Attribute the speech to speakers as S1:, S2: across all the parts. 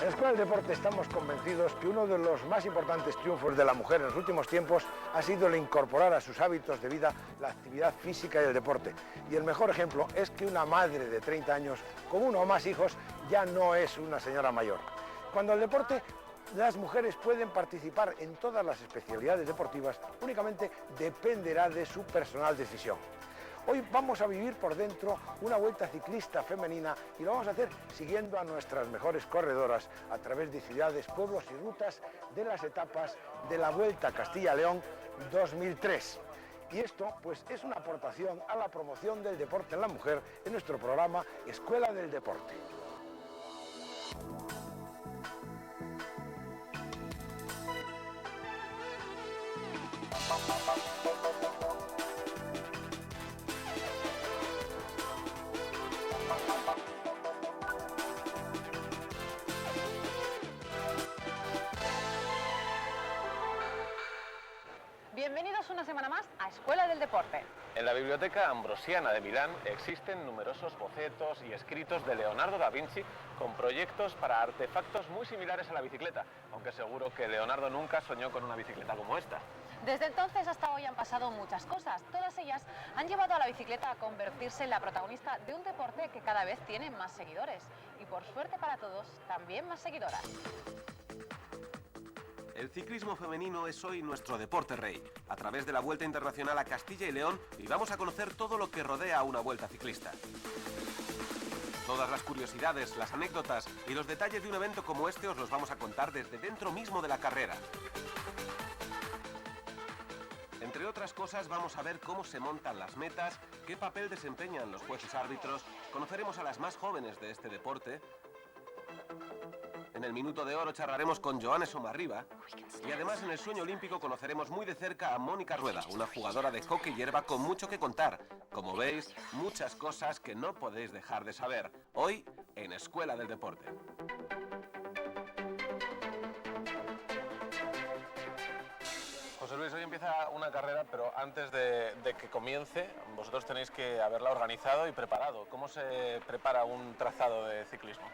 S1: En la Escuela del Deporte estamos convencidos que uno de los más importantes triunfos de la mujer en los últimos tiempos ha sido el incorporar a sus hábitos de vida la actividad física y el deporte. Y el mejor ejemplo es que una madre de 30 años con uno o más hijos ya no es una señora mayor. Cuando el deporte, las mujeres pueden participar en todas las especialidades deportivas, únicamente dependerá de su personal decisión. Hoy vamos a vivir por dentro una vuelta ciclista femenina y lo vamos a hacer siguiendo a nuestras mejores corredoras a través de ciudades, pueblos y rutas de las etapas de la Vuelta a Castilla-León 2003. Y esto pues es una aportación a la promoción del deporte en la mujer en nuestro programa Escuela del Deporte.
S2: Bienvenidos una semana más a Escuela del Deporte.
S3: En la Biblioteca Ambrosiana de Milán existen numerosos bocetos y escritos de Leonardo da Vinci con proyectos para artefactos muy similares a la bicicleta, aunque seguro que Leonardo nunca soñó con una bicicleta como esta.
S2: Desde entonces hasta hoy han pasado muchas cosas. Todas ellas han llevado a la bicicleta a convertirse en la protagonista de un deporte que cada vez tiene más seguidores. Y por suerte para todos, también más seguidoras.
S4: El ciclismo femenino es hoy nuestro deporte rey. A través de la Vuelta Internacional a Castilla y León, y vamos a conocer todo lo que rodea a una vuelta ciclista. Todas las curiosidades, las anécdotas y los detalles de un evento como este os los vamos a contar desde dentro mismo de la carrera. Entre otras cosas, vamos a ver cómo se montan las metas, qué papel desempeñan los jueces árbitros, conoceremos a las más jóvenes de este deporte. En el Minuto de Oro charlaremos con Joanne Somarriba y además en el Sueño Olímpico conoceremos muy de cerca a Mónica Rueda, una jugadora de hockey hierba con mucho que contar. Como veis, muchas cosas que no podéis dejar de saber. Hoy, en Escuela del Deporte.
S3: José Luis, hoy empieza una carrera, pero antes de que comience, vosotros tenéis que haberla organizado y preparado. ¿Cómo se prepara un trazado de ciclismo?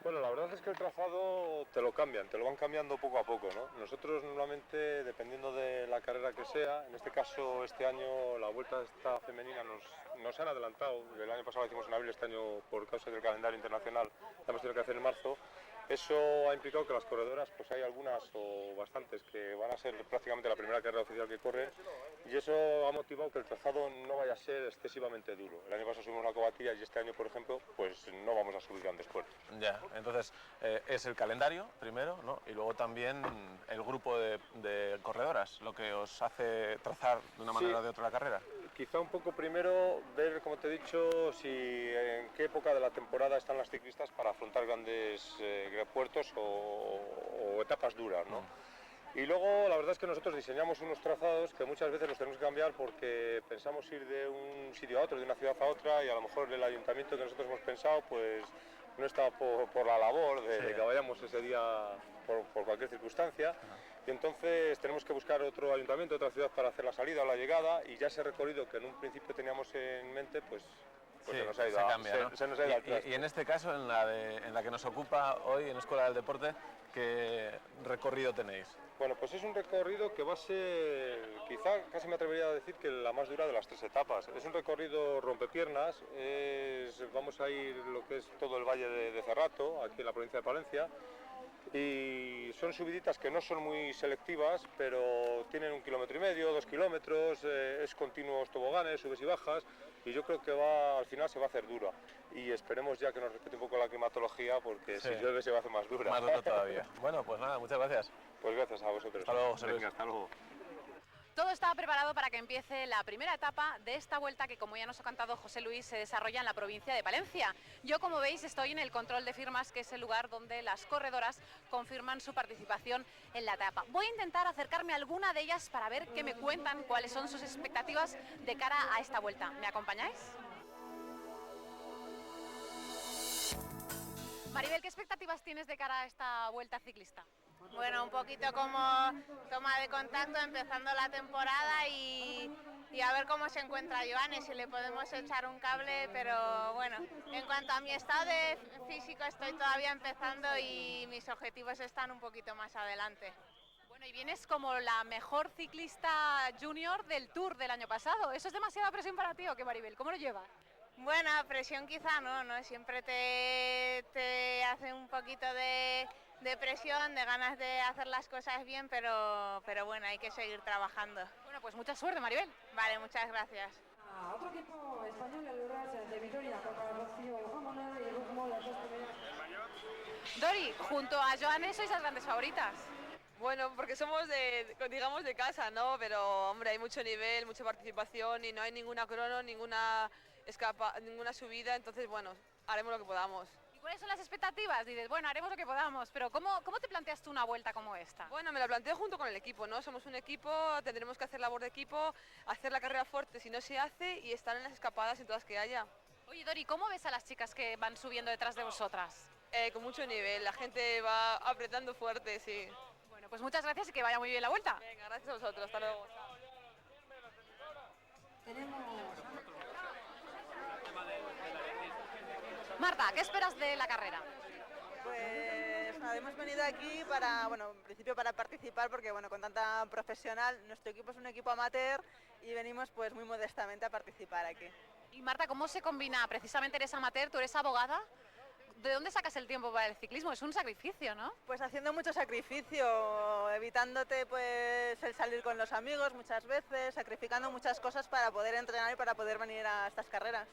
S5: Bueno, la verdad es que el trazado te lo van cambiando poco a poco, ¿no? Nosotros normalmente, dependiendo de la carrera que sea, en este caso este año la Vuelta esta femenina nos han adelantado, el año pasado la hicimos en abril, este año por causa del calendario internacional la hemos tenido que hacer en marzo. Eso ha implicado que las corredoras, pues hay algunas o bastantes que van a ser prácticamente la primera carrera oficial que corren, y eso ha motivado que el trazado no vaya a ser excesivamente duro. El año pasado subimos una cobatilla y este año, por ejemplo, pues no vamos a subir grandes puertos.
S3: Ya, entonces es el calendario primero, ¿no? Y luego también el grupo de corredoras, lo que os hace trazar de una manera o de otra la carrera.
S5: Quizá un poco primero ver, como te he dicho, en qué época de la temporada están las ciclistas para afrontar grandes puertos o etapas duras, ¿no? Y luego la verdad es que nosotros diseñamos unos trazados que muchas veces los tenemos que cambiar porque pensamos ir de un sitio a otro, de una ciudad a otra, y a lo mejor el ayuntamiento que nosotros hemos pensado pues no está por la labor de que vayamos ese día por cualquier circunstancia. Y entonces tenemos que buscar otro ayuntamiento, otra ciudad para hacer la salida o la llegada, y ya ese recorrido que en un principio teníamos en mente pues
S3: Sí,
S5: se nos ha ido al traste.
S3: Y en este caso, en la que nos ocupa hoy en Escuela del Deporte, ¿qué recorrido tenéis?
S5: Bueno, pues es un recorrido que va a ser, quizá casi me atrevería a decir que la más dura de las tres etapas. Es un recorrido rompepiernas, vamos a ir lo que es todo el valle de Cerrato, aquí en la provincia de Palencia, y son subiditas que no son muy selectivas, pero tienen 1,5 kilómetros, 2 kilómetros, es continuos toboganes, subes y bajas, y yo creo que al final se va a hacer dura, y esperemos ya que nos respete un poco la climatología, porque si llueve se va a hacer más dura.
S3: Más dura todavía. Bueno, pues nada, muchas gracias.
S5: Pues gracias a vosotros.
S3: Hasta luego, José Luis.
S5: Venga, hasta luego.
S2: Todo estaba preparado para que empiece la primera etapa de esta vuelta que, como ya nos ha contado José Luis, se desarrolla en la provincia de Palencia. Yo, como veis, estoy en el control de firmas, que es el lugar donde las corredoras confirman su participación en la etapa. Voy a intentar acercarme a alguna de ellas para ver qué me cuentan, cuáles son sus expectativas de cara a esta vuelta. ¿Me acompañáis? Maribel, ¿qué expectativas tienes de cara a esta vuelta ciclista?
S6: Bueno, un poquito como toma de contacto empezando la temporada y y a ver cómo se encuentra Johannes, si le podemos echar un cable, pero bueno, en cuanto a mi estado de físico estoy todavía empezando y mis objetivos están un poquito más adelante.
S2: Bueno, y vienes como la mejor ciclista junior del Tour del año pasado. ¿Eso es demasiada presión para ti o qué, Maribel? ¿Cómo lo llevas?
S6: Buena presión quizá no, siempre te hace un poquito de presión, de ganas de hacer las cosas bien, pero bueno, hay que seguir trabajando.
S2: Bueno, pues mucha suerte, Maribel.
S6: Vale, muchas gracias.
S7: A otro equipo español, el Urras de Vitoria, contra Rocío Jamona y Rufmo, las dos primeras.
S2: Dori, junto a Johannes sois las grandes favoritas.
S8: Bueno, porque somos digamos, de casa, ¿no? Pero, hombre, hay mucho nivel, mucha participación y no hay ninguna crono, ninguna subida, entonces, bueno, haremos lo que podamos.
S2: ¿Y cuáles son las expectativas? Dices, bueno, haremos lo que podamos, pero ¿cómo te planteas tú una vuelta como esta?
S8: Bueno, me la planteo junto con el equipo, ¿no? Somos un equipo, tendremos que hacer labor de equipo, hacer la carrera fuerte si no se hace y estar en las escapadas en todas que haya.
S2: Oye, Dori, ¿cómo ves a las chicas que van subiendo detrás de vosotras?
S8: Con mucho nivel, la gente va apretando fuerte, sí.
S2: Bueno, pues muchas gracias y que vaya muy bien la vuelta.
S8: Venga, gracias a vosotros, hasta luego.
S2: Marta, ¿qué esperas de la carrera?
S9: Pues nada, hemos venido aquí para, bueno, en principio para participar porque, bueno, con tanta profesional, nuestro equipo es un equipo amateur y venimos pues muy modestamente a participar aquí.
S2: Y Marta, ¿cómo se combina? Precisamente eres amateur, tú eres abogada. ¿De dónde sacas el tiempo para el ciclismo? Es un sacrificio, ¿no?
S9: Pues haciendo mucho sacrificio, evitándote pues el salir con los amigos muchas veces, sacrificando muchas cosas para poder entrenar y para poder venir a estas carreras.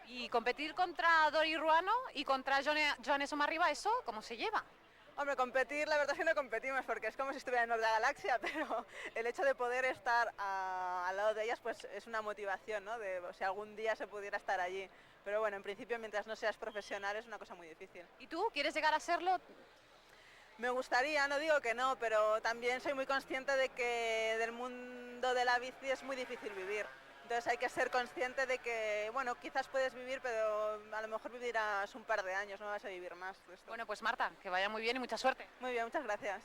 S2: Y competir contra Dori Ruano y contra Johannes Omarriba, ¿eso cómo se lleva?
S9: Hombre, competir, la verdad es que no competimos porque es como si estuviera en otra galaxia, pero el hecho de poder estar al lado de ellas pues es una motivación, ¿no? De si algún día se pudiera estar allí. Pero bueno, en principio mientras no seas profesional es una cosa muy difícil.
S2: ¿Y tú quieres llegar a serlo?
S9: Me gustaría, no digo que no, pero también soy muy consciente de que del mundo de la bici es muy difícil vivir. Entonces hay que ser consciente de que, bueno, quizás puedes vivir, pero a lo mejor vivirás un par de años, no vas a vivir más.
S2: Bueno, pues Marta, que vaya muy bien y mucha suerte.
S9: Muy bien, muchas gracias.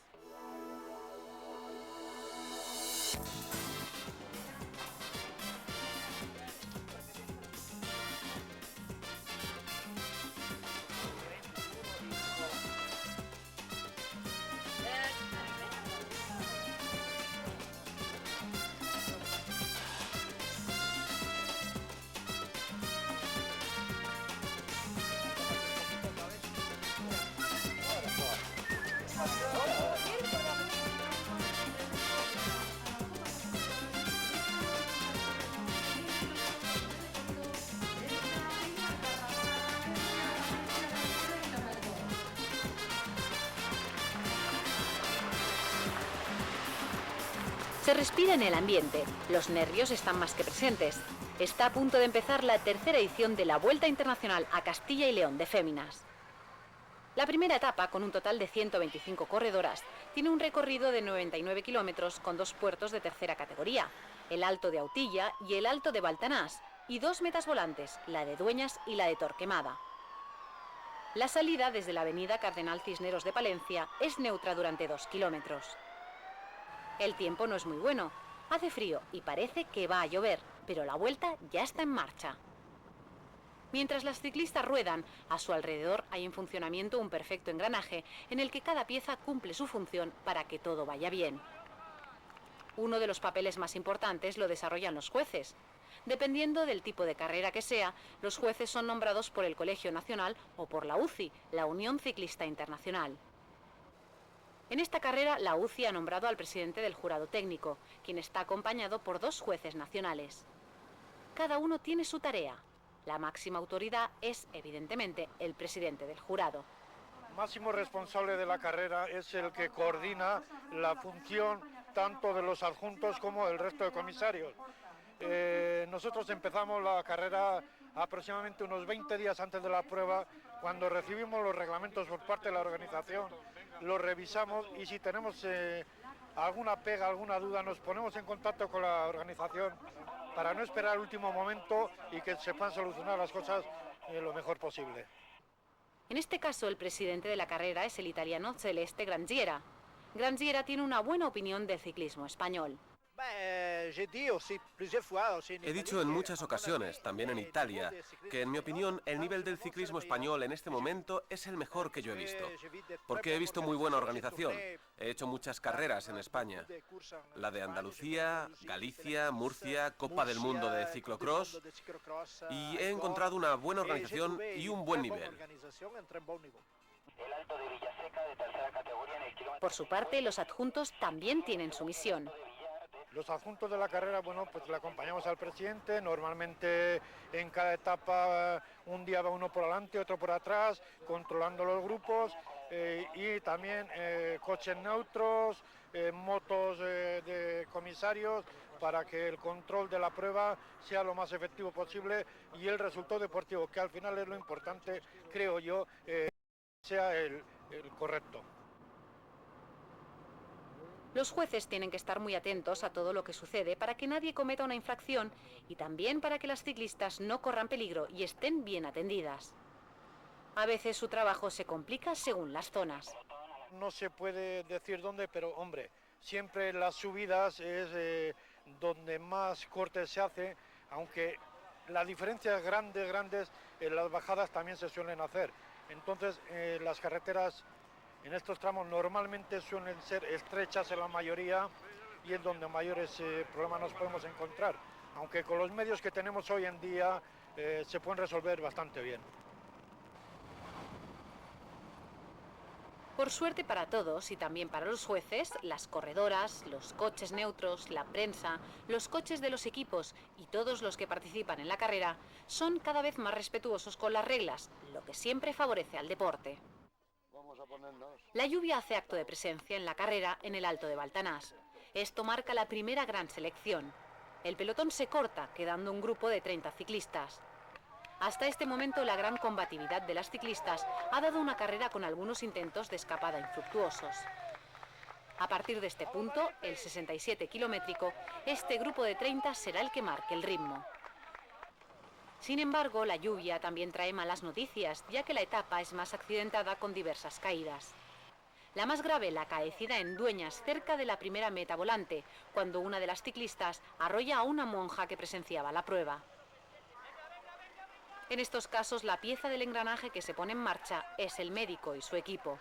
S10: Se respira en el ambiente, los nervios están más que presentes. Está a punto de empezar la tercera edición de la Vuelta Internacional a Castilla y León de Féminas. La primera etapa, con un total de 125 corredoras, tiene un recorrido de 99 kilómetros con dos puertos de tercera categoría, el Alto de Autilla y el Alto de Baltanás, y dos metas volantes, la de Dueñas y la de Torquemada. La salida desde la avenida Cardenal Cisneros de Palencia es neutra durante 2 kilómetros. El tiempo no es muy bueno, hace frío y parece que va a llover, pero la vuelta ya está en marcha. Mientras las ciclistas ruedan, a su alrededor hay en funcionamiento un perfecto engranaje en el que cada pieza cumple su función para que todo vaya bien. Uno de los papeles más importantes lo desarrollan los jueces. Dependiendo del tipo de carrera que sea, los jueces son nombrados por el Colegio Nacional o por la UCI, la Unión Ciclista Internacional. En esta carrera, la UCI ha nombrado al presidente del jurado técnico, quien está acompañado por 2 jueces nacionales. Cada uno tiene su tarea. La máxima autoridad es, evidentemente, el presidente del jurado.
S11: El máximo responsable de la carrera es el que coordina la función tanto de los adjuntos como del resto de comisarios. Nosotros empezamos la carrera aproximadamente unos 20 días antes de la prueba, cuando recibimos los reglamentos por parte de la organización, los revisamos y si tenemos alguna pega, alguna duda, nos ponemos en contacto con la organización para no esperar al último momento y que se puedan solucionar las cosas lo mejor posible.
S10: En este caso, el presidente de la carrera es el italiano Celeste Grangiera. Grangiera tiene una buena opinión del ciclismo español.
S4: He dicho en muchas ocasiones, también en Italia, que en mi opinión el nivel del ciclismo español en este momento es el mejor que yo he visto. Porque he visto muy buena organización. He hecho muchas carreras en España. La de Andalucía, Galicia, Murcia, Copa del Mundo de ciclocross. Y he encontrado una buena organización y un buen nivel.
S10: Por su parte, los adjuntos también tienen su misión.
S11: Los adjuntos de la carrera, bueno, pues le acompañamos al presidente, normalmente en cada etapa un día va uno por delante, otro por atrás, controlando los grupos y también coches neutros, motos de comisarios, para que el control de la prueba sea lo más efectivo posible y el resultado deportivo, que al final es lo importante, creo yo, sea el correcto.
S10: Los jueces tienen que estar muy atentos a todo lo que sucede para que nadie cometa una infracción y también para que las ciclistas no corran peligro y estén bien atendidas. A veces su trabajo se complica según las zonas.
S11: No se puede decir dónde, pero hombre, siempre las subidas es donde más cortes se hace, aunque las diferencias grandes, en las bajadas también se suelen hacer. Entonces, las carreteras en estos tramos normalmente suelen ser estrechas en la mayoría y es donde mayores problemas nos podemos encontrar, aunque con los medios que tenemos hoy en día se pueden resolver bastante bien.
S10: Por suerte para todos y también para los jueces, las corredoras, los coches neutros, la prensa, los coches de los equipos y todos los que participan en la carrera son cada vez más respetuosos con las reglas, lo que siempre favorece al deporte. La lluvia hace acto de presencia en la carrera en el Alto de Baltanás. Esto marca la primera gran selección. El pelotón se corta, quedando un grupo de 30 ciclistas. Hasta este momento, la gran combatividad de las ciclistas ha dado una carrera con algunos intentos de escapada infructuosos. A partir de este punto, el 67 kilométrico, este grupo de 30 será el que marque el ritmo. Sin embargo, la lluvia también trae malas noticias, ya que la etapa es más accidentada con diversas caídas. La más grave, la acaecida en Dueñas, cerca de la primera meta volante, cuando una de las ciclistas arrolla a una monja que presenciaba la prueba. En estos casos, la pieza del engranaje que se pone en marcha es el médico y su equipo.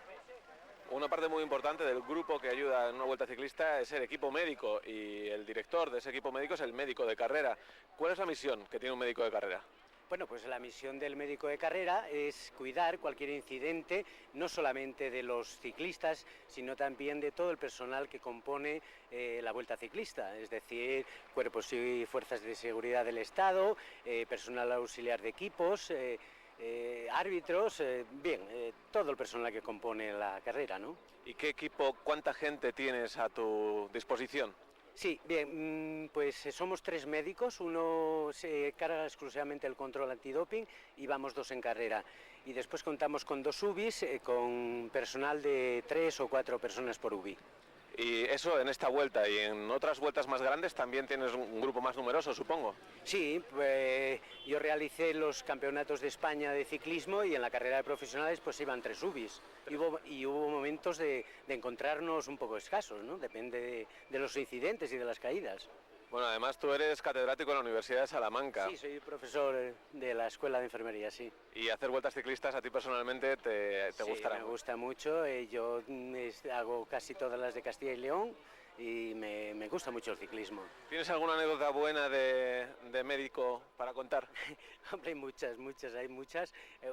S3: Una parte muy importante del grupo que ayuda en una vuelta ciclista es el equipo médico y el director de ese equipo médico es el médico de carrera. ¿Cuál es la misión que tiene un médico de carrera?
S12: Bueno, pues la misión del médico de carrera es cuidar cualquier incidente, no solamente de los ciclistas, sino también de todo el personal que compone la Vuelta Ciclista, es decir, cuerpos y fuerzas de seguridad del Estado, personal auxiliar de equipos, árbitros, todo el personal que compone la carrera, ¿no?
S3: ¿Y qué equipo, cuánta gente tienes a tu disposición?
S12: Sí, bien, pues somos 3 médicos, uno se carga exclusivamente el control antidoping y vamos 2 en carrera. Y después contamos con 2 UBIs, con personal de 3 o 4 personas por UBI.
S3: Y eso en esta vuelta y en otras vueltas más grandes también tienes un grupo más numeroso, supongo.
S12: Sí, pues yo realicé los campeonatos de España de ciclismo y en la carrera de profesionales pues iban 3 UBIs. Y hubo momentos de encontrarnos un poco escasos, ¿no? Depende de los incidentes y de las caídas.
S3: Bueno, además tú eres catedrático en la Universidad de Salamanca.
S12: Sí, soy profesor de la Escuela de Enfermería, sí.
S3: ¿Y hacer vueltas ciclistas a ti personalmente te gustará?
S12: Sí, me gusta mucho. Yo hago casi todas las de Castilla y León y me gusta mucho el ciclismo.
S3: ¿Tienes alguna anécdota buena de médico para contar?
S12: Hombre, hay muchas.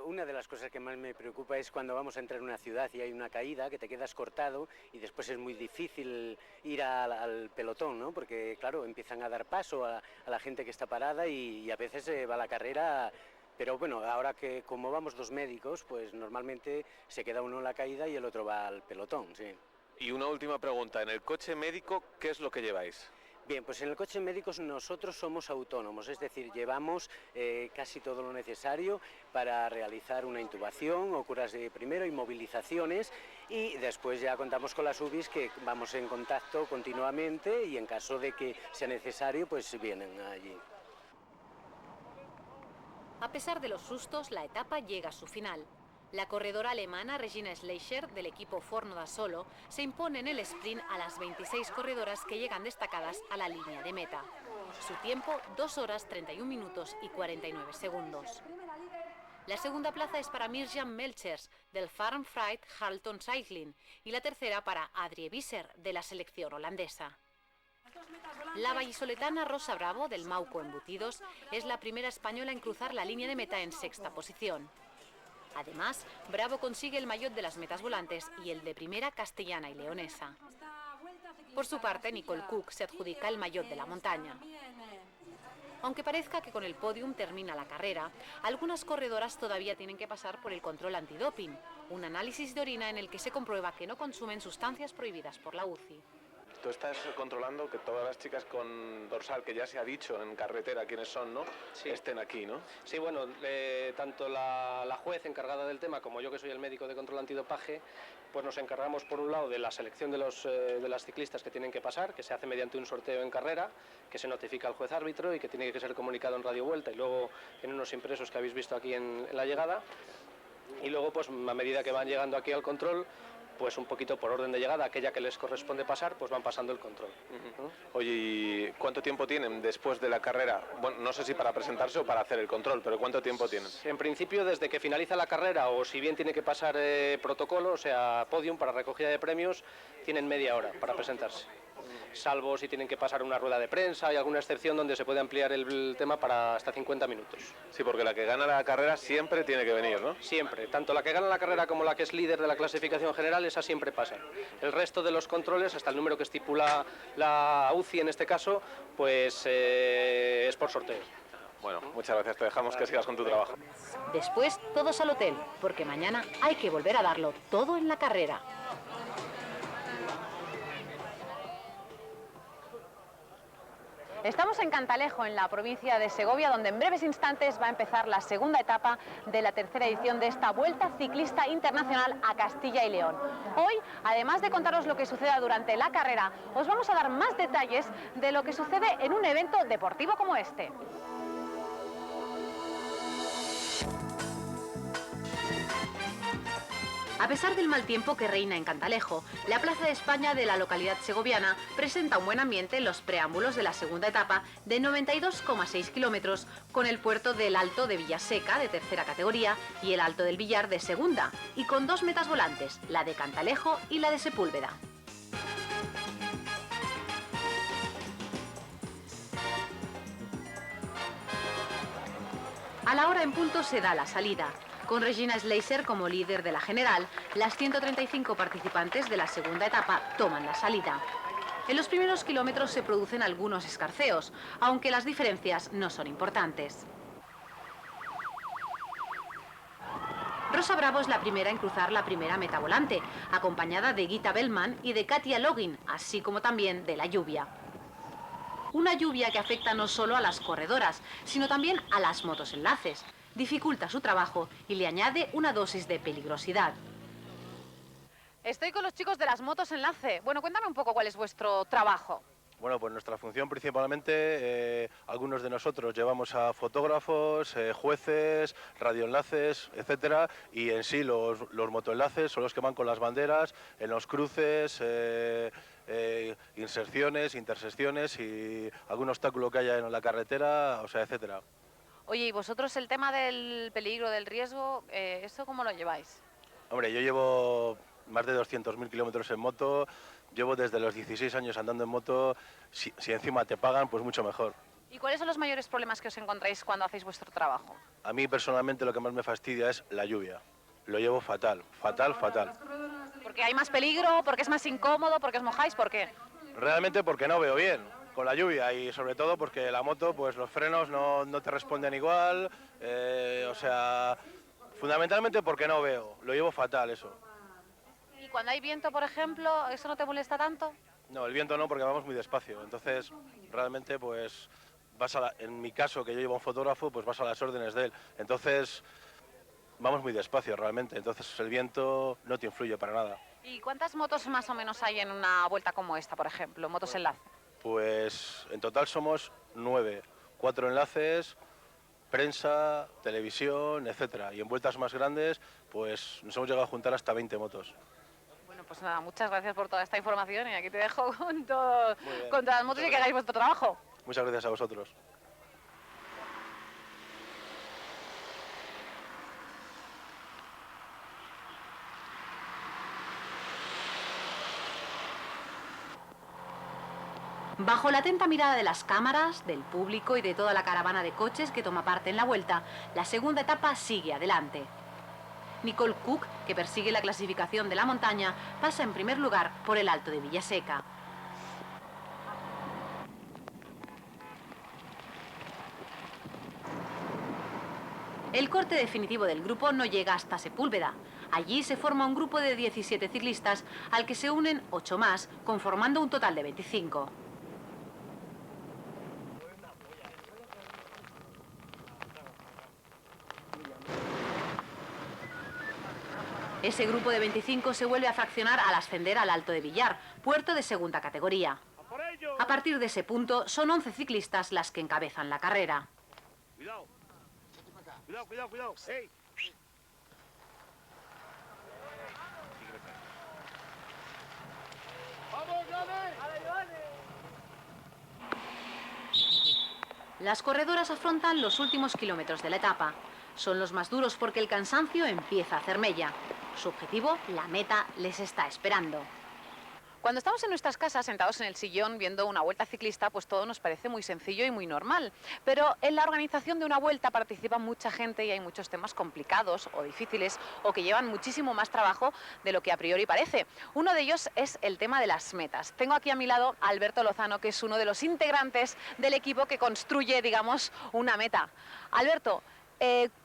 S12: Una de las cosas que más me preocupa es cuando vamos a entrar en una ciudad y hay una caída, que te quedas cortado y después es muy difícil ir al pelotón, ¿no? Porque, claro, empiezan a dar paso a la gente que está parada y a veces va la carrera. Pero bueno, ahora que como vamos 2 médicos, pues normalmente se queda uno en la caída y el otro va al pelotón, sí.
S3: Y una última pregunta, en el coche médico, ¿qué es lo que lleváis?
S12: Bien, pues en el coche médico nosotros somos autónomos, es decir, llevamos casi todo lo necesario para realizar una intubación o curas de primero, inmovilizaciones y después ya contamos con las UBIs que vamos en contacto continuamente y en caso de que sea necesario, pues vienen allí.
S10: A pesar de los sustos, la etapa llega a su final. La corredora alemana Regina Schleicher, del equipo Forno da Solo, se impone en el sprint a las 26 corredoras que llegan destacadas a la línea de meta. Su tiempo, 2 horas 31 minutos y 49 segundos. La segunda plaza es para Mirjam Melchers, del Farm Fright Halton Cycling, y la tercera para Adrie Visser, de la selección holandesa. La vallisoletana Rosa Bravo, del Mauco Embutidos, es la primera española en cruzar la línea de meta en sexta posición. Además, Bravo consigue el maillot de las metas volantes y el de primera castellana y leonesa. Por su parte, Nicole Cook se adjudica el maillot de la montaña. Aunque parezca que con el podium termina la carrera, algunas corredoras todavía tienen que pasar por el control antidoping, un análisis de orina en el que se comprueba que no consumen sustancias prohibidas por la UCI.
S3: Tú estás controlando que todas las chicas con dorsal, que ya se ha dicho en carretera quiénes son, ¿no? Sí. Estén aquí, ¿no?
S13: Sí, bueno, tanto la juez encargada del tema como yo, que soy el médico de control antidopaje, pues nos encargamos por un lado de la selección de las ciclistas que tienen que pasar, que se hace mediante un sorteo en carrera, que se notifica al juez árbitro y que tiene que ser comunicado en Radio Vuelta y luego en unos impresos que habéis visto aquí en la llegada. Y luego, pues a medida que van llegando aquí al control, pues un poquito por orden de llegada, aquella que les corresponde pasar, pues van pasando el control.
S3: Oye, ¿y cuánto tiempo tienen después de la carrera? Bueno, no sé si para presentarse o para hacer el control, pero ¿cuánto tiempo tienen?
S13: En principio, desde que finaliza la carrera, o si bien tiene que pasar protocolo, o sea, podium para recogida de premios, tienen media hora para presentarse. Salvo si tienen que pasar una rueda de prensa, hay alguna excepción donde se puede ampliar el tema para hasta 50 minutos.
S3: Sí, porque la que gana la carrera siempre tiene que venir, ¿no?
S13: Siempre, tanto la que gana la carrera como la que es líder de la clasificación general, esa siempre pasa. El resto de los controles, hasta el número que estipula la UCI en este caso, pues es por sorteo.
S3: Bueno, muchas gracias, te dejamos que sigas con tu trabajo.
S10: Después, todos al hotel, porque mañana hay que volver a darlo todo en la carrera.
S2: Estamos en Cantalejo, en la provincia de Segovia, donde en breves instantes va a empezar la segunda etapa de la tercera edición de esta Vuelta Ciclista Internacional a Castilla y León. Hoy, además de contaros lo que suceda durante la carrera, os vamos a dar más detalles de lo que sucede en un evento deportivo como este.
S10: A pesar del mal tiempo que reina en Cantalejo, la Plaza de España de la localidad segoviana presenta un buen ambiente en los preámbulos de la segunda etapa de 92,6 kilómetros, con el puerto del Alto de Villaseca de tercera categoría y el Alto del Villar de segunda, y con 2 metas volantes, la de Cantalejo y la de Sepúlveda. A la hora en punto se da la salida. Con Regina Schleicher como líder de la general, las 135 participantes de la segunda etapa toman la salida. En los primeros kilómetros se producen algunos escarceos, aunque las diferencias no son importantes. Rosa Bravo es la primera en cruzar la primera meta volante, acompañada de Gita Bellman y de Katia Login, así como también de la lluvia. Una lluvia que afecta no solo a las corredoras, sino también a las motosenlaces. Dificulta su trabajo y le añade una dosis de peligrosidad.
S2: Estoy con los chicos de las motos enlace. Bueno, cuéntame un poco cuál es vuestro trabajo.
S14: Bueno, pues nuestra función principalmente, algunos de nosotros llevamos a fotógrafos, jueces, radioenlaces, etcétera, y en sí los motoenlaces son los que van con las banderas en los cruces, inserciones, intersecciones y algún obstáculo que haya en la carretera, o sea, etcétera.
S2: Oye, ¿y vosotros el tema del peligro, del riesgo, eso cómo lo lleváis?
S14: Hombre, yo llevo más de 200.000 kilómetros en moto, llevo desde los 16 años andando en moto, si encima te pagan, pues mucho mejor.
S2: ¿Y cuáles son los mayores problemas que os encontráis cuando hacéis vuestro trabajo?
S14: A mí personalmente lo que más me fastidia es la lluvia. Lo llevo fatal, fatal, fatal.
S2: ¿Porque hay más peligro, porque es más incómodo, porque os mojáis, por qué?
S14: Realmente porque no veo bien con la lluvia y sobre todo porque la moto, pues los frenos no te responden igual, o sea, fundamentalmente porque no veo, lo llevo fatal eso.
S2: ¿Y cuando hay viento, por ejemplo, eso no te molesta tanto?
S14: No, el viento no, porque vamos muy despacio, entonces realmente pues en mi caso, que yo llevo un fotógrafo, pues vas a las órdenes de él, entonces vamos muy despacio realmente, entonces el viento no te influye para nada.
S2: ¿Y cuántas motos más o menos hay en una vuelta como esta, por ejemplo, motos enlace?
S14: Pues en total somos 9, 4 enlaces, prensa, televisión, etcétera. Y en vueltas más grandes pues nos hemos llegado a juntar hasta 20 motos.
S2: Bueno, pues nada, muchas gracias por toda esta información y aquí te dejo con todas las motos y que hagáis vuestro trabajo.
S14: Muchas gracias a vosotros.
S10: Bajo la atenta mirada de las cámaras, del público y de toda la caravana de coches que toma parte en la vuelta, la segunda etapa sigue adelante. Nicole Cook, que persigue la clasificación de la montaña, pasa en primer lugar por el Alto de Villaseca. El corte definitivo del grupo no llega hasta Sepúlveda. Allí se forma un grupo de 17 ciclistas al que se unen 8 más, conformando un total de 25. Ese grupo de 25 se vuelve a fraccionar al ascender al Alto de Villar, puerto de segunda categoría. A partir de ese punto, son 11 ciclistas las que encabezan la carrera.
S15: Cuidado. Cuidado, cuidado, cuidado. ¡Ey! ¡Vamos, Johnny!
S10: Las corredoras afrontan los últimos kilómetros de la etapa. Son los más duros porque el cansancio empieza a hacer mella. Su objetivo, la meta, les está esperando.
S2: Cuando estamos en nuestras casas sentados en el sillón viendo una vuelta ciclista, pues todo nos parece muy sencillo y muy normal. Pero en la organización de una vuelta participa mucha gente y hay muchos temas complicados o difíciles o que llevan muchísimo más trabajo de lo que a priori parece. Uno de ellos es el tema de las metas. Tengo aquí a mi lado a Alberto Lozano, que es uno de los integrantes del equipo que construye, digamos, una meta. Alberto,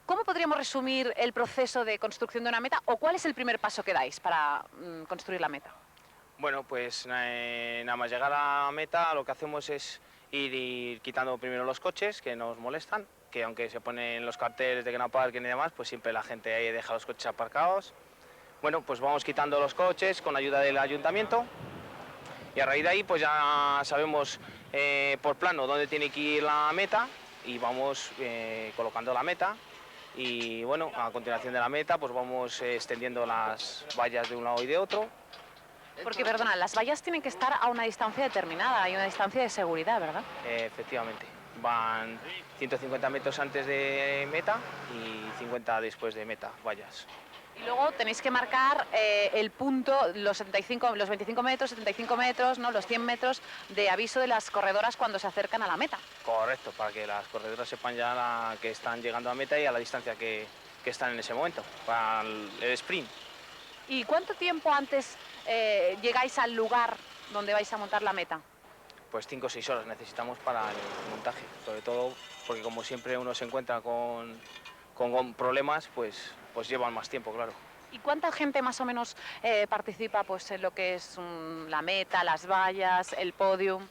S2: ¿cómo podríamos resumir el proceso de construcción de una meta o cuál es el primer paso que dais para construir la meta?
S16: Bueno, pues nada más llegar a la meta lo que hacemos es ir quitando primero los coches que nos molestan, que aunque se ponen los carteles de que no aparquen y demás, pues siempre la gente ahí deja los coches aparcados. Bueno, pues vamos quitando los coches con ayuda del ayuntamiento y a raíz de ahí pues ya sabemos por plano dónde tiene que ir la meta y vamos colocando la meta y bueno, a continuación de la meta pues vamos extendiendo las vallas de un lado y de otro.
S2: Porque, perdona, las vallas tienen que estar a una distancia determinada, hay una distancia de seguridad, ¿verdad?
S16: Efectivamente, van 150 metros antes de meta y 50 después de meta, vallas.
S2: Y luego tenéis que marcar el punto, los 25 metros, 75 metros, ¿no? Los 100 metros de aviso de las corredoras cuando se acercan a la meta.
S16: Correcto, para que las corredoras sepan ya que están llegando a meta y a la distancia que están en ese momento, para el sprint.
S2: ¿Y cuánto tiempo antes llegáis al lugar donde vais a montar la meta?
S16: Pues 5 o 6 horas necesitamos para el montaje, sobre todo porque como siempre uno se encuentra con problemas, pues llevan más tiempo, claro.
S2: ¿Y cuánta gente más o menos participa pues, en lo que es la meta, las vallas, el podium?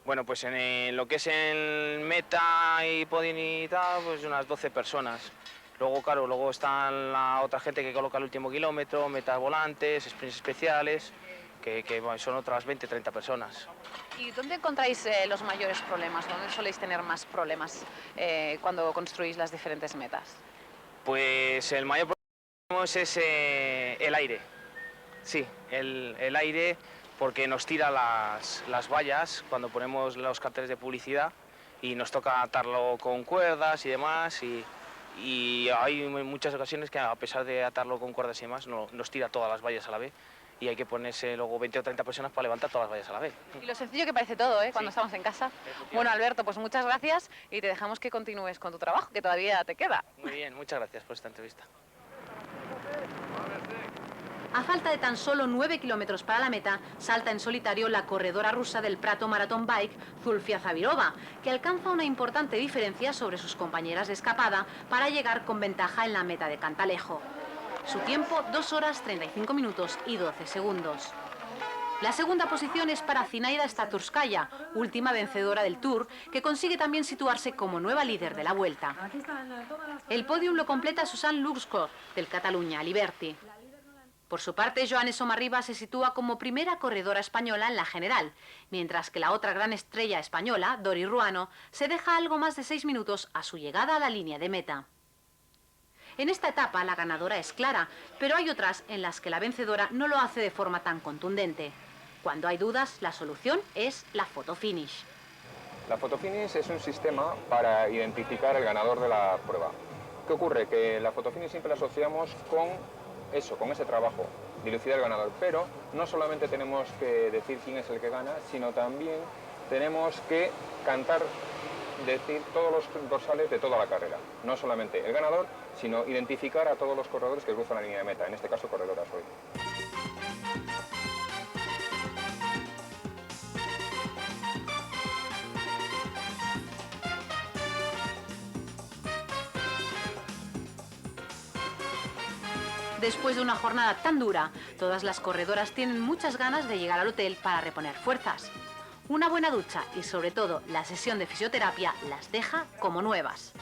S16: Bueno, pues en lo que es el meta y podium y tal, pues unas 12 personas. Luego, claro, luego está la otra gente que coloca el último kilómetro, metas volantes, sprints especiales, que son otras 20-30 personas.
S2: ¿Y dónde encontráis los mayores problemas? ¿Dónde soléis tener más problemas cuando construís las diferentes metas?
S16: Pues el mayor problema es el aire. Sí, el aire, porque nos tira las vallas cuando ponemos los carteles de publicidad y nos toca atarlo con cuerdas y demás. Y hay muchas ocasiones que a pesar de atarlo con cuerdas y demás, nos tira todas las vallas a la vez y hay que ponerse luego 20 o 30 personas para levantar todas las vallas a la vez.
S2: Y lo sencillo que parece todo, cuando estamos en casa. Bueno, Alberto, pues muchas gracias y te dejamos que continúes con tu trabajo, que todavía te queda.
S16: Muy bien, muchas gracias por esta entrevista.
S10: A falta de tan solo 9 kilómetros para la meta, salta en solitario la corredora rusa del Prato Marathon Bike, Zulfia Zavirova, que alcanza una importante diferencia sobre sus compañeras de escapada para llegar con ventaja en la meta de Cantalejo. Su tiempo, 2 horas 35 minutos y 12 segundos. La segunda posición es para Zinaida Staturskaya, última vencedora del Tour, que consigue también situarse como nueva líder de la Vuelta. El podium lo completa Susan Luxco, del Catalunya Liberty. Por su parte, Joanes Somarriba se sitúa como primera corredora española en la general, mientras que la otra gran estrella española, Dori Ruano, se deja algo más de 6 minutos a su llegada a la línea de meta. En esta etapa la ganadora es clara, pero hay otras en las que la vencedora no lo hace de forma tan contundente. Cuando hay dudas, la solución es la fotofinish.
S17: La fotofinish es un sistema para identificar el ganador de la prueba. ¿Qué ocurre? Que la fotofinish siempre la asociamos con eso, con ese trabajo, dilucidar el ganador. Pero no solamente tenemos que decir quién es el que gana, sino también tenemos que cantar, decir todos los dorsales de toda la carrera. No solamente el ganador, sino identificar a todos los corredores que cruzan la línea de meta, en este caso corredoras hoy.
S10: Después de una jornada tan dura, todas las corredoras tienen muchas ganas de llegar al hotel para reponer fuerzas. Una buena ducha y sobre todo la sesión de fisioterapia las deja como nuevas.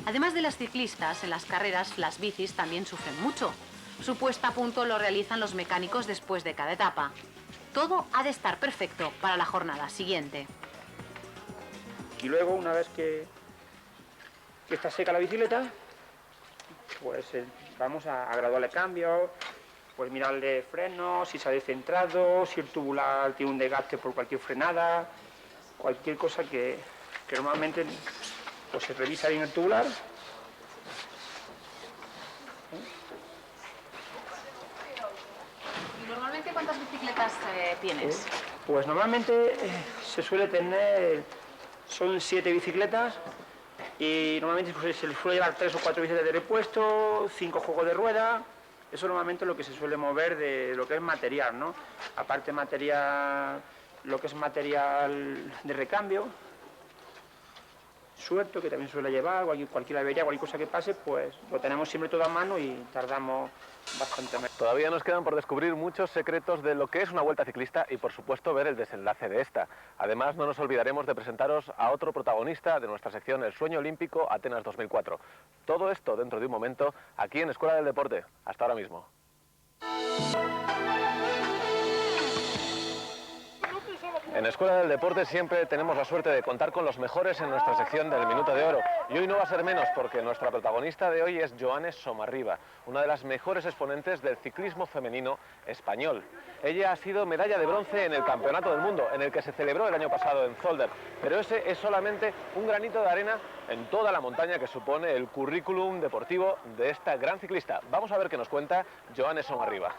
S10: Además de las ciclistas, en las carreras las bicis también sufren mucho. Su puesta a punto lo realizan los mecánicos después de cada etapa. Todo ha de estar perfecto para la jornada siguiente.
S18: Y luego, una vez que está seca la bicicleta, pues vamos a graduarle cambios, pues mirarle frenos, si se ha descentrado, si el tubular tiene un desgaste por cualquier frenada, cualquier cosa que normalmente pues se revisa bien el tubular.
S10: ¿Y normalmente cuántas bicicletas tienes?
S18: Pues normalmente se suele tener, son 7 bicicletas. Y normalmente pues, se les suele llevar 3 o 4 bicicletas de repuesto, 5 juegos de rueda. Eso normalmente es lo que se suele mover de lo que es material, ¿no? Aparte material, lo que es material de recambio, suelto, que también suele llevar, cualquier avería, cualquier cosa que pase, pues lo tenemos siempre todo a mano y tardamos bastante menos.
S3: Todavía nos quedan por descubrir muchos secretos de lo que es una vuelta ciclista y, por supuesto, ver el desenlace de esta. Además, no nos olvidaremos de presentaros a otro protagonista de nuestra sección El Sueño Olímpico Atenas 2004. Todo esto dentro de un momento, aquí en Escuela del Deporte. Hasta ahora mismo. En Escuela del Deporte siempre tenemos la suerte de contar con los mejores en nuestra sección del Minuto de Oro. Y hoy no va a ser menos porque nuestra protagonista de hoy es Johannes Somarriba, una de las mejores exponentes del ciclismo femenino español. Ella ha sido medalla de bronce en el Campeonato del Mundo, en el que se celebró el año pasado en Zolder. Pero ese es solamente un granito de arena en toda la montaña que supone el currículum deportivo de esta gran ciclista. Vamos a ver qué nos cuenta Johannes Somarriba.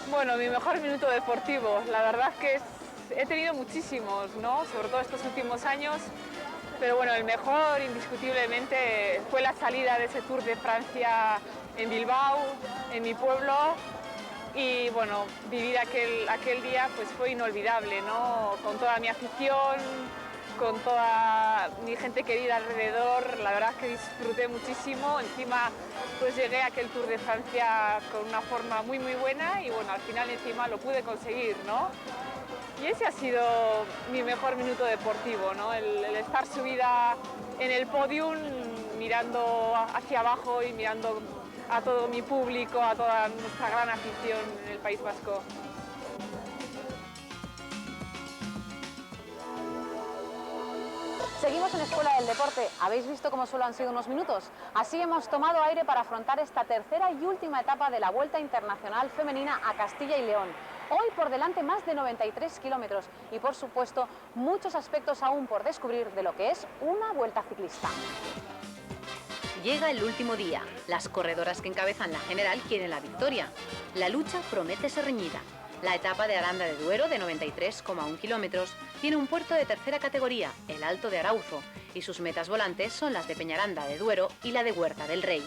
S8: Bueno, mi mejor minuto deportivo, la verdad es que he tenido muchísimos, ¿no? Sobre todo estos últimos años, pero bueno, el mejor indiscutiblemente fue la salida de ese Tour de Francia en Bilbao, en mi pueblo, y bueno, vivir aquel día pues fue inolvidable, ¿no? Con toda mi afición, con toda mi gente querida alrededor, la verdad es que disfruté muchísimo. Encima pues llegué a aquel Tour de Francia con una forma muy buena y bueno, al final encima lo pude conseguir, ¿no? Y ese ha sido mi mejor minuto deportivo, ¿no? El estar subida en el podium, mirando hacia abajo y mirando a todo mi público, a toda nuestra gran afición en el País Vasco.
S2: Seguimos en Escuela del Deporte. ¿Habéis visto cómo solo han sido unos minutos? Así hemos tomado aire para afrontar esta tercera y última etapa de la Vuelta Internacional Femenina a Castilla y León. Hoy por delante más de 93 kilómetros y, por supuesto, muchos aspectos aún por descubrir de lo que es una vuelta ciclista.
S10: Llega el último día. Las corredoras que encabezan la general quieren la victoria. La lucha promete ser reñida. La etapa de Aranda de Duero, de 93,1 kilómetros, tiene un puerto de tercera categoría, el Alto de Arauzo, y sus metas volantes son las de Peñaranda de Duero y la de Huerta del Rey.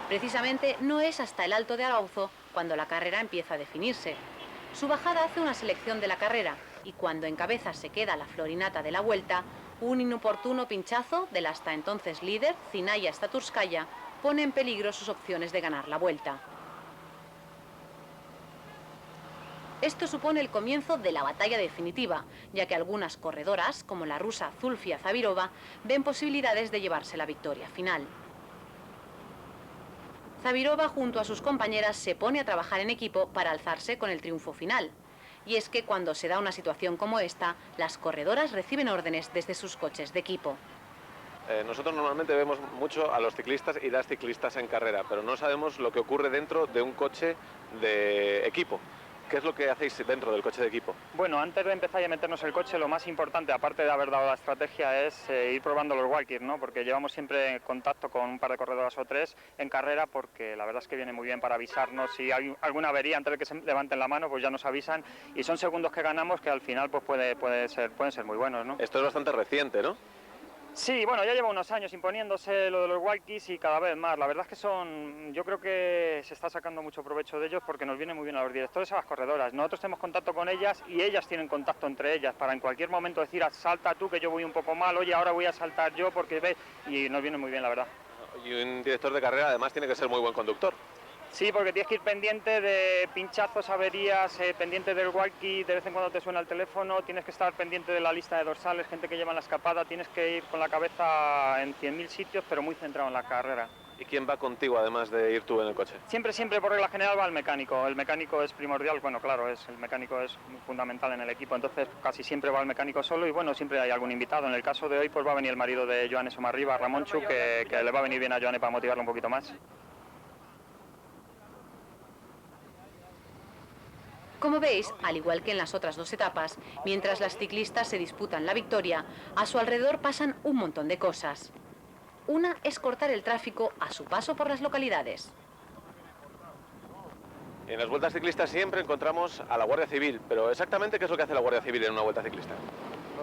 S10: Precisamente no es hasta el Alto de Arauzo cuando la carrera empieza a definirse. Su bajada hace una selección de la carrera y cuando en cabeza se queda la florinata de la Vuelta, un inoportuno pinchazo del hasta entonces líder, Zinaya Staturskaya, pone en peligro sus opciones de ganar la Vuelta. Esto supone el comienzo de la batalla definitiva, ya que algunas corredoras, como la rusa Zulfia Zabirova, ven posibilidades de llevarse la victoria final. Zabirova, junto a sus compañeras, se pone a trabajar en equipo para alzarse con el triunfo final. Y es que cuando se da una situación como esta, las corredoras reciben órdenes desde sus coches de equipo.
S3: Nosotros normalmente vemos mucho a los ciclistas y las ciclistas en carrera, pero no sabemos lo que ocurre dentro de un coche de equipo. ¿Qué es lo que hacéis dentro del coche de equipo?
S18: Bueno, antes de empezar a meternos el coche, lo más importante, aparte de haber dado la estrategia, es ir probando los walkies, ¿no? Porque llevamos siempre contacto con un par de corredoras o tres en carrera, porque la verdad es que viene muy bien para avisarnos. Si hay alguna avería, antes de que se levanten la mano, pues ya nos avisan, y son segundos que ganamos que al final pues pueden ser muy buenos, ¿no?
S3: Esto es bastante reciente, ¿no?
S18: Sí, bueno, ya lleva unos años imponiéndose lo de los walkies y cada vez más. La verdad es que yo creo que se está sacando mucho provecho de ellos porque nos viene muy bien a los directores y a las corredoras. Nosotros tenemos contacto con ellas y ellas tienen contacto entre ellas para en cualquier momento decir, salta tú que yo voy un poco mal, oye, ahora voy a saltar yo porque ves, y nos viene muy bien, la verdad.
S3: Y un director de carrera además tiene que ser muy buen conductor.
S18: Sí, porque tienes que ir pendiente de pinchazos, averías, pendiente del walkie, de vez en cuando te suena el teléfono, tienes que estar pendiente de la lista de dorsales, gente que lleva en la escapada, tienes que ir con la cabeza en 100.000 sitios, pero muy centrado en la carrera.
S3: ¿Y quién va contigo además de ir tú en el coche?
S18: Siempre, por regla general va el mecánico. El mecánico es primordial, bueno, claro, el mecánico es fundamental en el equipo, entonces casi siempre va el mecánico solo y bueno, siempre hay algún invitado. En el caso de hoy pues va a venir el marido de Joane Somarriba, Ramonchu, que le va a venir bien a Joane para motivarlo un poquito más.
S10: Como veis, al igual que en las otras dos etapas, mientras las ciclistas se disputan la victoria, a su alrededor pasan un montón de cosas. Una es cortar el tráfico a su paso por las localidades.
S3: En las vueltas ciclistas siempre encontramos a la Guardia Civil, pero exactamente ¿qué es lo que hace la Guardia Civil en una vuelta ciclista?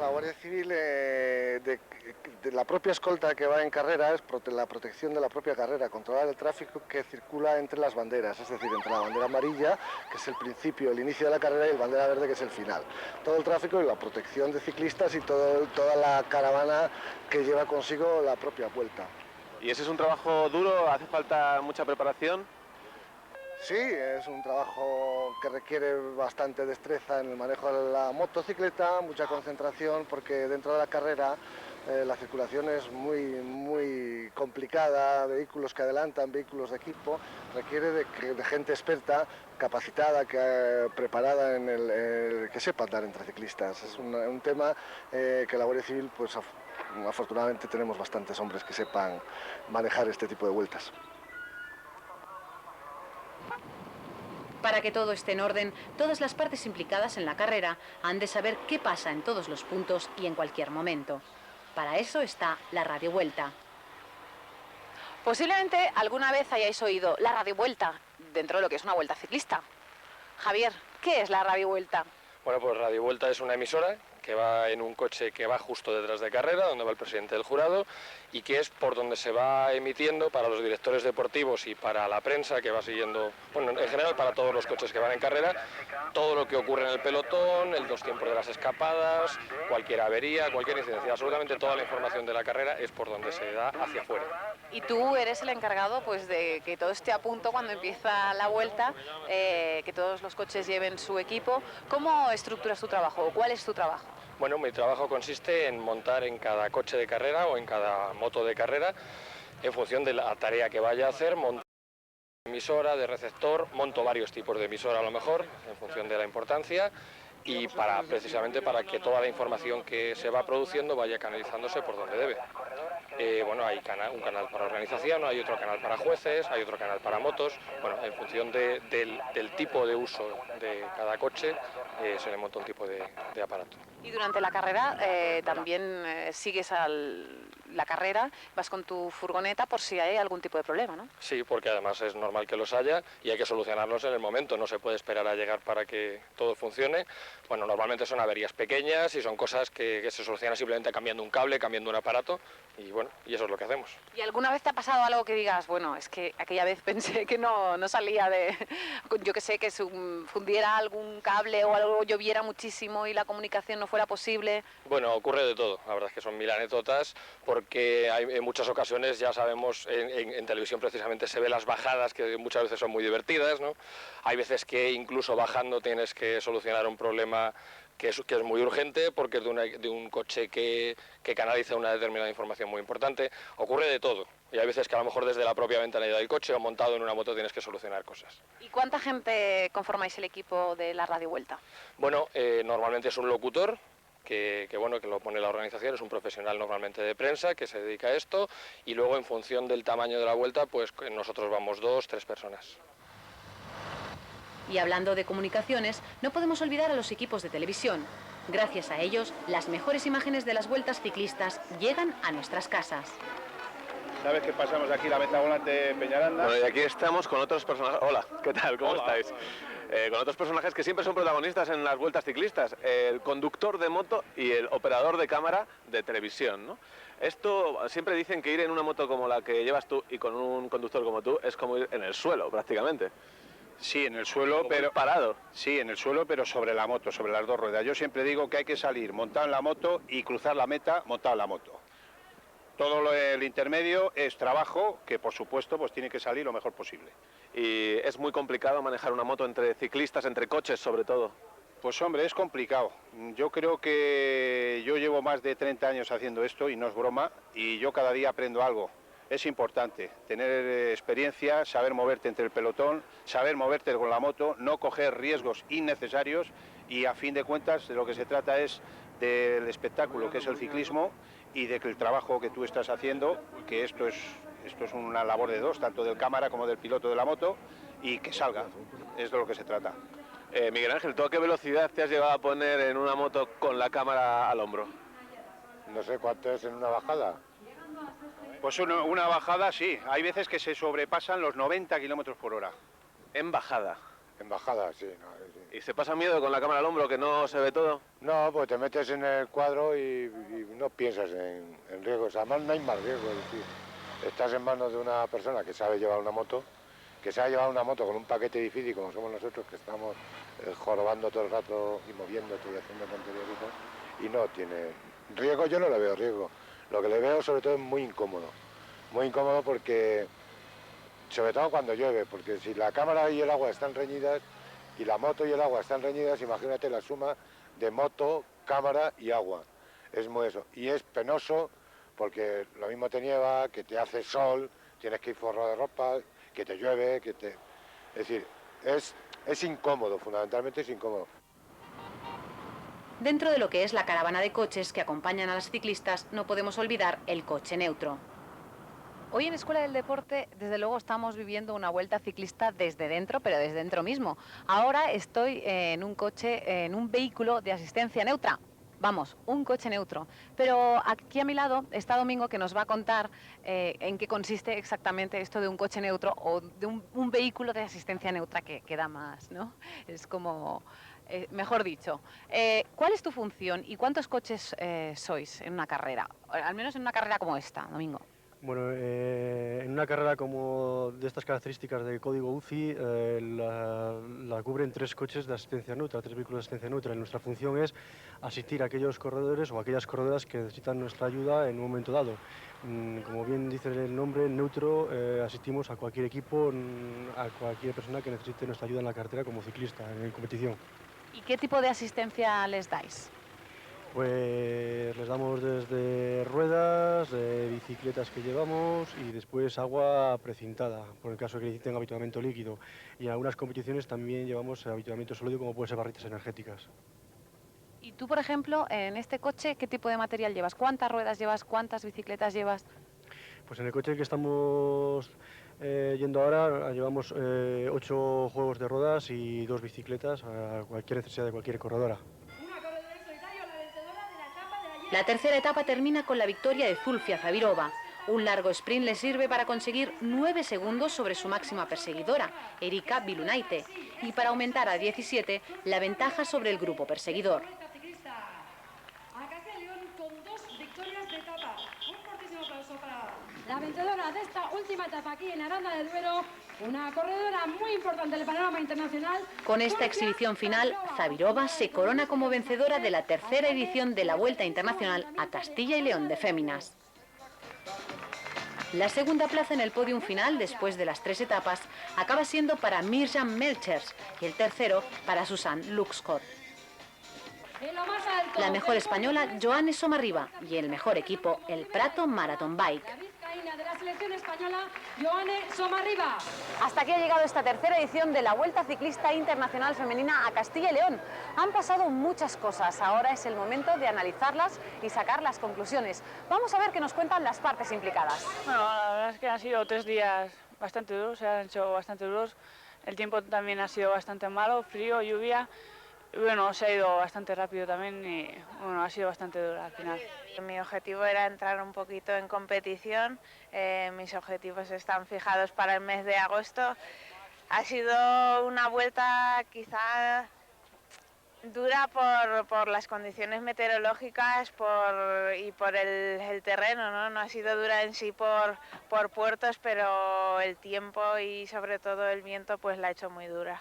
S19: La Guardia Civil, de la propia escolta que va en carrera, es la protección de la propia carrera, controlar el tráfico que circula entre las banderas, es decir, entre la bandera amarilla, que es el principio, el inicio de la carrera, y el bandera verde, que es el final. Todo el tráfico y la protección de ciclistas y toda la caravana que lleva consigo la propia vuelta.
S3: ¿Y ese es un trabajo duro? ¿Hace falta mucha preparación?
S19: Sí, es un trabajo que requiere bastante destreza en el manejo de la motocicleta, mucha concentración, porque dentro de la carrera la circulación es muy complicada, vehículos que adelantan, vehículos de equipo, requiere de gente experta, capacitada, preparada, que sepa andar entre ciclistas. Es un tema que la Guardia Civil, pues afortunadamente tenemos bastantes hombres que sepan manejar este tipo de vueltas.
S10: Para que todo esté en orden, todas las partes implicadas en la carrera han de saber qué pasa en todos los puntos y en cualquier momento. Para eso está la radiovuelta.
S2: Posiblemente alguna vez hayáis oído la radiovuelta dentro de lo que es una vuelta ciclista. Javier, ¿qué es la radiovuelta?
S13: Bueno, pues radiovuelta es una emisora que va en un coche que va justo detrás de carrera, donde va el presidente del jurado, y que es por donde se va emitiendo para los directores deportivos y para la prensa que va siguiendo, bueno, en general para todos los coches que van en carrera, todo lo que ocurre en el pelotón, los tiempos de las escapadas, cualquier avería, cualquier incidencia, absolutamente toda la información de la carrera es por donde se da hacia afuera.
S2: Y tú eres el encargado pues de que todo esté a punto cuando empieza la vuelta, que todos los coches lleven su equipo. ¿Cómo estructuras tu trabajo o cuál es tu trabajo?
S13: Bueno, mi trabajo consiste en montar en cada coche de carrera o en cada moto de carrera, en función de la tarea que vaya a hacer, monto emisora, de receptor, monto varios tipos de emisora a lo mejor, en función de la importancia, y precisamente para que toda la información que se va produciendo vaya canalizándose por donde debe. Bueno, hay un canal para organización, hay otro canal para jueces, hay otro canal para motos. Bueno, en función del tipo de uso de cada coche se le monta un tipo de aparato.
S2: Y durante la carrera también sigues la carrera, vas con tu furgoneta por si hay algún tipo de problema, ¿no?
S13: Sí, porque además es normal que los haya y hay que solucionarlos en el momento, no se puede esperar a llegar para que todo funcione. Bueno, normalmente son averías pequeñas y son cosas que se solucionan simplemente cambiando un cable, cambiando un aparato y bueno, y eso es lo que hacemos.
S2: ¿Y alguna vez te ha pasado algo que digas, bueno, es que aquella vez pensé que no salía de, yo que sé, que se fundiera algún cable o algo, lloviera muchísimo y la comunicación no fuera posible?
S13: Bueno, ocurre de todo, la verdad es que son 1000 anécdotas porque
S20: porque en muchas ocasiones, ya sabemos, en televisión precisamente se ve las bajadas, que muchas veces son muy divertidas, ¿no? Hay veces que incluso bajando tienes que solucionar un problema que es muy urgente, porque es de un coche que canaliza una determinada información muy importante. Ocurre de todo, y hay veces que a lo mejor desde la propia ventanilla del coche o montado en una moto tienes que solucionar cosas.
S2: ¿Y cuánta gente conformáis el equipo de la Radio Vuelta?
S20: Bueno, normalmente es un locutor, que lo pone la organización, es un profesional normalmente de prensa que se dedica a esto, y luego en función del tamaño de la vuelta, pues nosotros vamos 2 o 3 personas.
S10: Y hablando de comunicaciones, no podemos olvidar a los equipos de televisión. Gracias a ellos, las mejores imágenes de las vueltas ciclistas llegan a nuestras casas.
S21: ¿Sabes que pasamos aquí la meta volante Peñaranda?
S3: Bueno, y aquí estamos con otros personajes. Hola, ¿qué tal? ¿Cómo estáis? Con otros personajes que siempre son protagonistas en las vueltas ciclistas, el conductor de moto y el operador de cámara de televisión, ¿no? Esto, siempre dicen que ir en una moto como la que llevas tú y con un conductor como tú es como ir en el suelo, prácticamente.
S21: Sí, en el suelo,
S3: como
S21: pero
S3: parado.
S21: Sí, en el suelo, pero sobre la moto, sobre las 2 ruedas. Yo siempre digo que hay que salir montado en la moto y cruzar la meta montado en la moto. Todo el intermedio es trabajo que, por supuesto, pues tiene que salir lo mejor posible.
S3: Y es muy complicado manejar una moto entre ciclistas, entre coches, sobre todo.
S21: Pues hombre, es complicado. Yo creo que yo llevo más de 30 años haciendo esto y no es broma, y yo cada día aprendo algo. Es importante tener experiencia, saber moverte entre el pelotón, saber moverte con la moto, no coger riesgos innecesarios, y a fin de cuentas de lo que se trata es del espectáculo que es el ciclismo, y de que el trabajo que tú estás haciendo, que esto es una labor de 2, tanto del cámara como del piloto de la moto, y que salga, es de lo que se trata.
S3: Miguel Ángel, ¿tú a qué velocidad te has llegado a poner en una moto con la cámara al hombro?
S5: No sé cuánto es en una bajada.
S21: Pues una bajada sí, hay veces que se sobrepasan los 90 kilómetros por hora.
S3: ¿En bajada?
S5: En bajada, sí,
S3: ¿Y se pasa miedo con la cámara al hombro, que no se ve todo?
S5: No, pues te metes en el cuadro y no piensas en riesgos. Además no hay más riesgo, es decir, estás en manos de una persona que sabe llevar una moto, que sabe llevar una moto con un paquete difícil como somos nosotros, que estamos jorobando todo el rato y moviéndote y haciendo tonterías y no tiene riesgo. Yo no le veo riesgo. Lo que le veo sobre todo es muy incómodo porque, sobre todo cuando llueve, porque si la cámara y el agua están reñidas, y la moto y el agua están reñidas, imagínate la suma de moto, cámara y agua. Es muy eso. Y es penoso porque lo mismo te nieva, que te hace sol, tienes que ir forrado de ropa, que te llueve, Es decir, es incómodo, fundamentalmente es incómodo.
S10: Dentro de lo que es la caravana de coches que acompañan a las ciclistas, no podemos olvidar el coche neutro.
S2: Hoy en Escuela del Deporte, desde luego, estamos viviendo una vuelta ciclista desde dentro, pero desde dentro mismo. Ahora estoy en un coche, en un vehículo de asistencia neutra. Vamos, un coche neutro. Pero aquí a mi lado está Domingo, que nos va a contar en qué consiste exactamente esto de un coche neutro o de un vehículo de asistencia neutra, que queda más, ¿no? Es como... mejor dicho, ¿cuál es tu función y cuántos coches sois en una carrera? Al menos en una carrera como esta, Domingo.
S22: Bueno, en una carrera como de estas características de código UCI, la cubren 3 coches de asistencia neutra, 3 vehículos de asistencia neutra. Nuestra función es asistir a aquellos corredores o aquellas corredoras que necesitan nuestra ayuda en un momento dado. Como bien dice el nombre, neutro, asistimos a cualquier equipo, a cualquier persona que necesite nuestra ayuda en la carretera como ciclista, en competición.
S2: ¿Y qué tipo de asistencia les dais?
S22: Pues les damos desde ruedas, bicicletas que llevamos y después agua precintada, por el caso de que necesiten habituamiento líquido. Y en algunas competiciones también llevamos habituamiento sólido, como puede ser barritas energéticas.
S2: Y tú, por ejemplo, en este coche, ¿qué tipo de material llevas? ¿Cuántas ruedas llevas? ¿Cuántas bicicletas llevas?
S22: Pues en el coche que estamos yendo ahora llevamos 8 juegos de ruedas y 2 bicicletas a cualquier necesidad de cualquier corredora.
S10: La tercera etapa termina con la victoria de Zulfia Zavirova. Un largo sprint le sirve para conseguir 9 segundos sobre su máxima perseguidora, Erika Vilunaite, y para aumentar a 17 la ventaja sobre el grupo perseguidor.
S7: La vencedora de esta última etapa aquí en Aranda de Duero, una corredora muy importante del panorama internacional.
S10: Con esta exhibición final, Zavirova se corona como vencedora de la tercera edición de la Vuelta Internacional a Castilla y León de Féminas. La segunda plaza en el podium final, después de las 3 etapas, acaba siendo para Mirjam Melchers y el tercero para Susan Luxcott. La mejor española, Joanne Somarriba, y el mejor equipo, el Prato Marathon Bike.
S7: De la selección española, Joanne Somarriba.
S2: Hasta aquí ha llegado esta tercera edición de la Vuelta Ciclista Internacional Femenina a Castilla y León. Han pasado muchas cosas, ahora es el momento de analizarlas y sacar las conclusiones. Vamos a ver qué nos cuentan las partes implicadas.
S8: Bueno, la verdad es que han sido 3 días bastante duros, se han hecho bastante duros. El tiempo también ha sido bastante malo, frío, lluvia. Y bueno, se ha ido bastante rápido también y bueno, ha sido bastante duro al final.
S1: Mi objetivo era entrar un poquito en competición, mis objetivos están fijados para el mes de agosto. Ha sido una vuelta quizá dura por las condiciones meteorológicas y por el terreno, ¿no? No ha sido dura en sí por puertos, pero el tiempo y sobre todo el viento pues la ha hecho muy dura.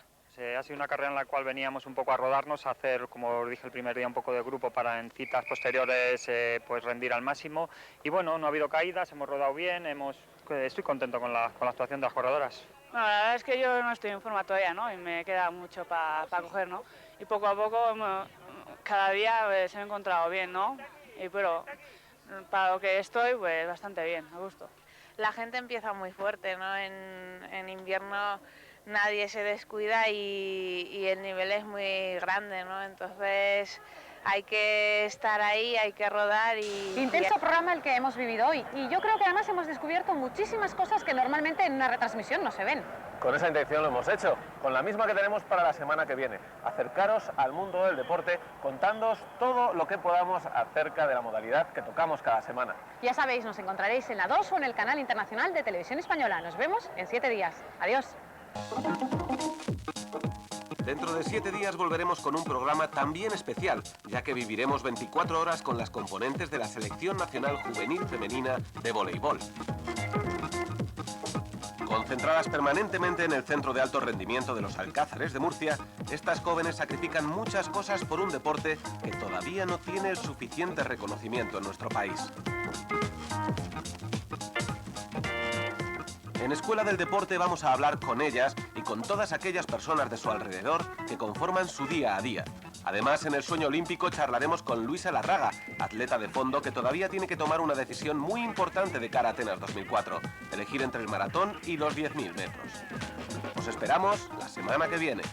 S18: Ha sido una carrera en la cual veníamos un poco a rodarnos, a hacer, como os dije el primer día, un poco de grupo para en citas posteriores pues rendir al máximo. Y bueno, no ha habido caídas, hemos rodado bien, estoy contento con la actuación de las corredoras.
S8: Bueno, la verdad es que yo no estoy en forma todavía, ¿no? Y me queda mucho para coger, ¿no? Y poco a poco, cada día se me ha encontrado bien, ¿no? Pero para lo que estoy, pues bastante bien, a gusto.
S1: La gente empieza muy fuerte, ¿no? En invierno nadie se descuida y el nivel es muy grande, ¿no? Entonces hay que estar ahí, hay que rodar y...
S2: Intenso programa el que hemos vivido hoy y yo creo que además hemos descubierto muchísimas cosas que normalmente en una retransmisión no se ven.
S3: Con esa intención lo hemos hecho, con la misma que tenemos para la semana que viene. Acercaros al mundo del deporte contándoos todo lo que podamos acerca de la modalidad que tocamos cada semana.
S2: Ya sabéis, nos encontraréis en la 2 o en el canal internacional de Televisión Española. Nos vemos en 7 días. Adiós.
S4: Dentro de 7 días volveremos con un programa también especial, ya que viviremos 24 horas con las componentes de la Selección Nacional Juvenil Femenina de Voleibol. Concentradas permanentemente en el Centro de Alto Rendimiento de los Alcázares de Murcia, estas jóvenes sacrifican muchas cosas por un deporte que todavía no tiene el suficiente reconocimiento en nuestro país. En Escuela del Deporte vamos a hablar con ellas y con todas aquellas personas de su alrededor que conforman su día a día. Además, en el Sueño Olímpico charlaremos con Luisa Larraga, atleta de fondo que todavía tiene que tomar una decisión muy importante de cara a Atenas 2004, elegir entre el maratón y los 10.000 metros. Os esperamos la semana que viene.